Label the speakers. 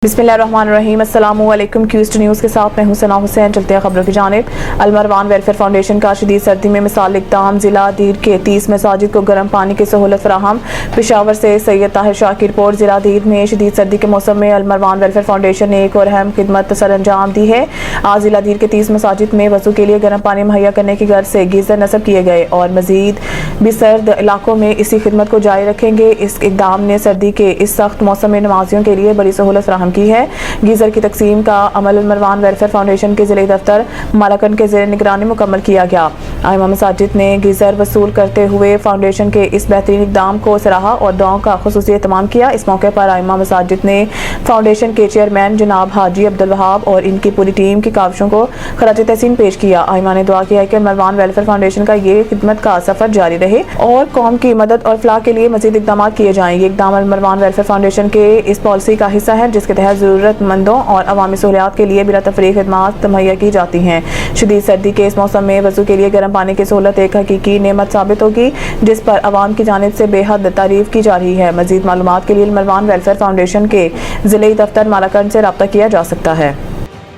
Speaker 1: बिस्मिल्लाहिर्रहमानिर्रहीम। अस्सलामु अलैकुम। क्यूस्ट न्यूज़ के साथ मैं हूं सना हुसैन। चलते हैं खबरों की जानिब। अलमरवान वेलफेयर फाउंडेशन का शदीद सर्दी में मिसाल इक़दाम। ज़िला दीर के 30 मसाजिद को गर्म पानी की सहूलत फराहम। पेशावर से सैयद ताहिर शाह की रिपोर्ट। ज़िला दीर में शदीद सर्दी के मौसम में अलमरवान वेलफेयर फाउंडेशन ने एक और अहम खिदमत सर अंजाम दी है। आज ज़िला दीर के 30 मसाजिद में वज़ू के लिए गर्म पानी मुहैया करने की गर्ज से गीज़र नस्ब किए गए और मज़ीद भी सर्द इलाकों में इसी खिदमत को जारी रखेंगे। इस इक़दाम ने सर्दी के इस सख्त मौसम में नमाजियों के लिए बड़ी सहूलत फराहम की है। गीज़र की तकसीम का अमल अलमरवान वेलफेयर फाउंडेशन के ज़िले दफ्तर मालाकन के ज़ेर निगरानी मुकम्मल किया गया। आइमा मसाजिद ने गीज़र वसूल करते हुए फाउंडेशन के इस बेहतरीन इक़दाम को सराहा और दुआओं का खुसूसी एहतमाम किया। इस मौके पर आइमा मसाजिद ने फाउंडेशन के चेयरमैन जनाब हाजी अब्दुल वहाब और इनकी पूरी टीम की काविशों को खराज तहसीन पेश किया। आइमा ने दुआ किया कि अलमरवान वेलफेयर फाउंडेशन का ये खिदमत का सफ़र जारी रहे और कौम की मदद और फलाह के लिए मज़ीद इक़दाम किए जाएँ। ये इक़दाम अलमरवान वेलफेयर फाउंडेशन के इस पॉलिसी का हिस्सा है जिसके तहत ज़रूरतमंदों और अवामी सहूलियात के लिए बिला तफरीक खिदमात मुहैया की जाती हैं। शदीद सर्दी के इस मौसम में वज़ू के लिए गर्म पानी की सहूलत एक हकीकी नेमत साबित होगी जिस पर अवाम की जानिब से बेहद तारीफ की जा रही है। मज़ीद मालूमात के लिए अलमरवान वेलफेयर फाउंडेशन के ज़िले दफ्तर मालाकन से रब्ता किया जा सकता है।